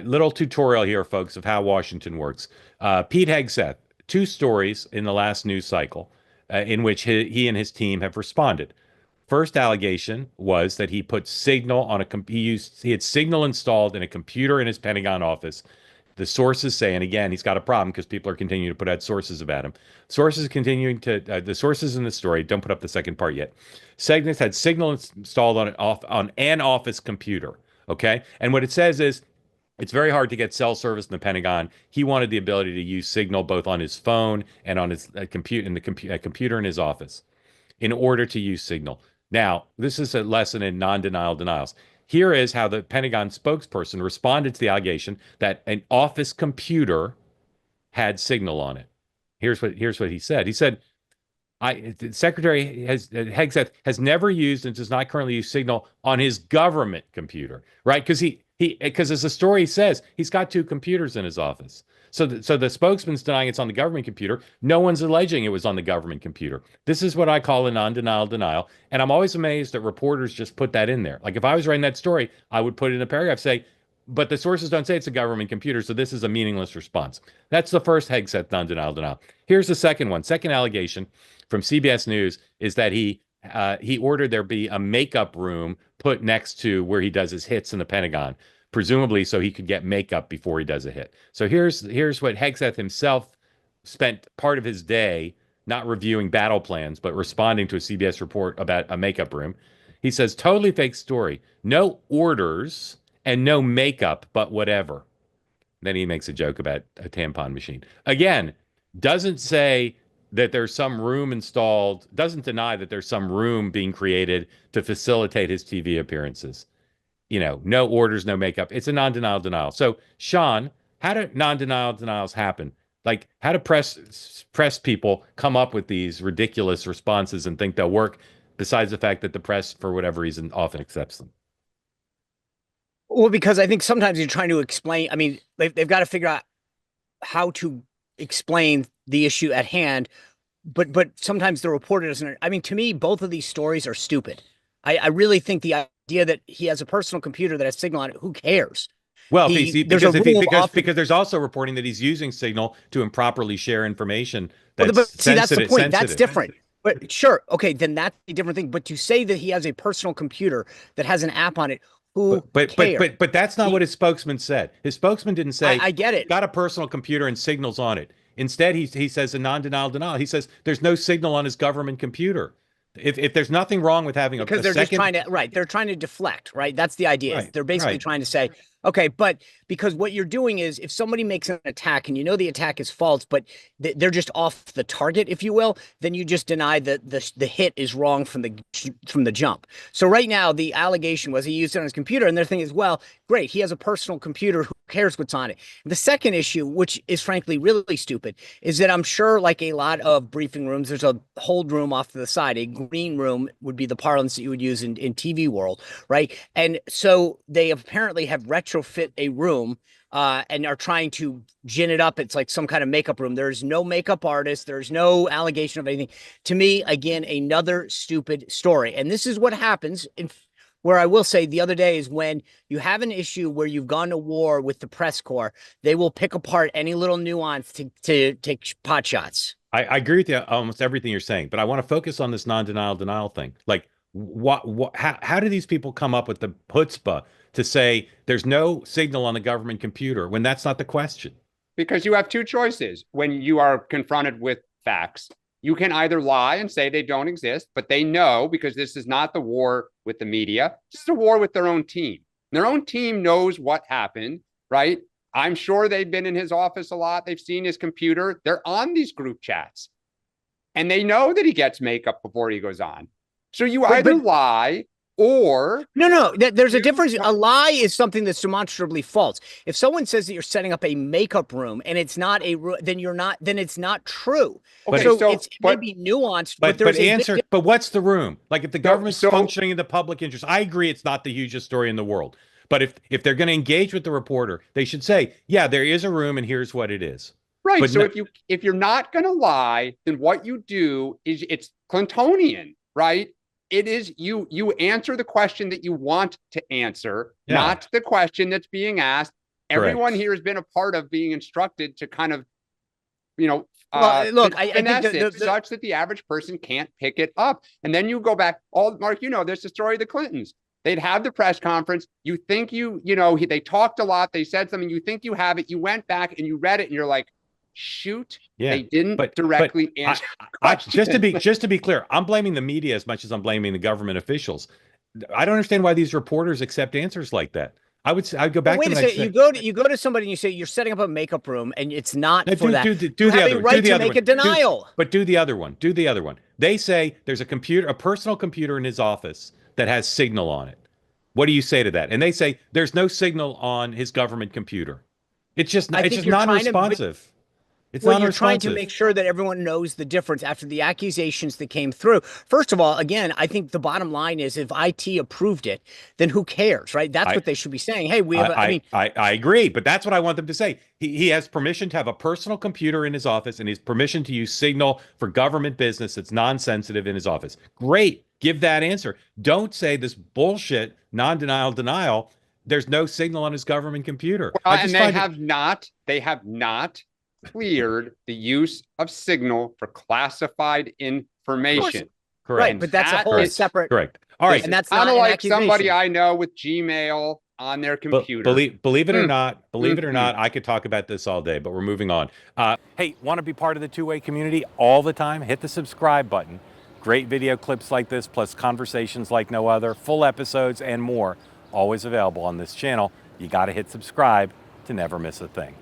little tutorial here, folks, of how Washington works. Pete Hegseth, two stories in the last news cycle in which he and his team have responded. First allegation was that he put Signal on he had Signal installed in a computer in his Pentagon office. The sources say, and again, he's got a problem because people are continuing to put out sources about him. The sources in the story, don't put up the second part yet. Segnis had Signal installed on an office computer. Okay. And what it says is it's very hard to get cell service in the Pentagon. He wanted the ability to use Signal both on his phone and on his computer in his office in order to use Signal. Now, this is a lesson in non-denial denials. Here is how the Pentagon spokesperson responded to the allegation that an office computer had Signal on it. Here's what he said. He said, the Secretary Hegseth has never used and does not currently use Signal on his government computer, right? Because as the story says, he's got two computers in his office. So the spokesman's denying it's on the government computer. No one's alleging it was on the government computer. This is what I call a non-denial denial. And I'm always amazed that reporters just put that in there. Like if I was writing that story, I would put it in a paragraph, say, but the sources don't say it's a government computer, so this is a meaningless response. That's the first Hegseth non-denial denial. Here's the second one. Second allegation from CBS News is that he ordered there be a makeup room put next to where he does his hits in the Pentagon, presumably so he could get makeup before he does a hit. So here's what Hegseth himself spent part of his day not reviewing battle plans, but responding to a CBS report about a makeup room. He says, totally fake story. No orders and no makeup, but whatever. Then he makes a joke about a tampon machine. Again, doesn't say that there's some room installed, doesn't deny that there's some room being created to facilitate his TV appearances. No orders, no makeup. It's a non-denial denial. So, Sean, how do non-denial denials happen? Like, how do press people come up with these ridiculous responses and think they'll work, besides the fact that the press, for whatever reason, often accepts them? Well, because I think sometimes you're trying to explain. I mean, they've got to figure out how to explain the issue at hand, but sometimes the reporter doesn't. I mean, to me, both of these stories are stupid. I really think the idea that he has a personal computer that has Signal on it, who cares? Well, because there's also reporting that he's using Signal to improperly share information that's see, that's the point. That's sensitive. different. But sure, okay, then that's a different thing. But to say that he has a personal computer that has an app on it, but that's not what his spokesman said. His spokesman didn't say, I get it. Got a personal computer and Signal's on it. Instead, he says a non-denial denial. He says there's no Signal on his government computer. If there's nothing wrong with having because they're just trying to they're trying to deflect, right? That's the idea. Right, they're basically trying to say, okay, but because what you're doing is if somebody makes an attack and you know the attack is false, but they're just off the target, if you will, then you just deny that the hit is wrong from the jump. So right now the allegation was he used it on his computer, and their thing is, well, great, he has a personal computer, who cares what's on it? The second issue, which is frankly really stupid, is that I'm sure, like a lot of briefing rooms, there's a hold room off to the side. A green room would be the parlance that you would use in TV world, right? And so they apparently have retrofit a room and are trying to gin it up. It's like some kind of makeup room. There's no makeup artist. There's no allegation of anything. To me, again, another stupid story. And this is what happens where I will say the other day is when you have an issue where you've gone to war with the press corps, they will pick apart any little nuance to take pot shots. I agree with you almost everything you're saying, but I want to focus on this non-denial denial thing. Like, how do these people come up with the chutzpah to say there's no Signal on the government computer when that's not the question? Because you have two choices when you are confronted with facts. You can either lie and say they don't exist, but they know, because this is not the war with the media. This is a war with their own team. Their own team knows what happened, right? I'm sure they've been in his office a lot. They've seen his computer. They're on these group chats. And they know that he gets makeup before he goes on. So you either lie or... No, there's a difference. A lie is something that's demonstrably false. If someone says that you're setting up a makeup room and it's not then it's not true. Okay, so it may be nuanced, but what's the room? Like if the government's functioning in the public interest, I agree it's not the hugest story in the world. But if they're going to engage with the reporter, they should say, yeah, there is a room and here's what it is. Right. But so if you're not going to lie, then what you do is it's Clintonian, right? It is you answer the question that you want to answer, not the question that's being asked. Everyone here has been a part of being instructed to kind of, look, I think finesse it such that the average person can't pick it up. And then you go back, Mark, there's the story of the Clintons. They'd have the press conference. You think they talked a lot. They said something. You think you have it. You went back and you read it and you're like, shoot, they didn't directly answer. Just to be clear, I'm blaming the media as much as I'm blaming the government officials. I don't understand why these reporters accept answers like that. I'd go back. Wait a second. You go to somebody and you say you're setting up a makeup room, and it's not for that. Do have a right to make a denial. But do the other one. Do the other one. They say there's a personal computer in his office that has signal on it. What do you say to that? And they say there's no signal on his government computer. It's just non-responsive. You're trying to make sure that everyone knows the difference after the accusations that came through. First of all, again, I think the bottom line is if IT approved it, then who cares, right? That's what they should be saying. Hey, I agree, but that's what I want them to say. He has permission to have a personal computer in his office, and he's permission to use Signal for government business that's non-sensitive in his office. Great. Give that answer. Don't say this bullshit, non-denial denial. There's no signal on his government computer. And they have not cleared the use of Signal for classified information. Correct. Right, but that's a whole separate. Correct. All right. And that's not like somebody I know with Gmail on their computer. Believe it or not, I could talk about this all day, but we're moving on. Hey, want to be part of the two-way community all the time? Hit the subscribe button. Great video clips like this, plus conversations like no other, full episodes and more, always available on this channel. You got to hit subscribe to never miss a thing.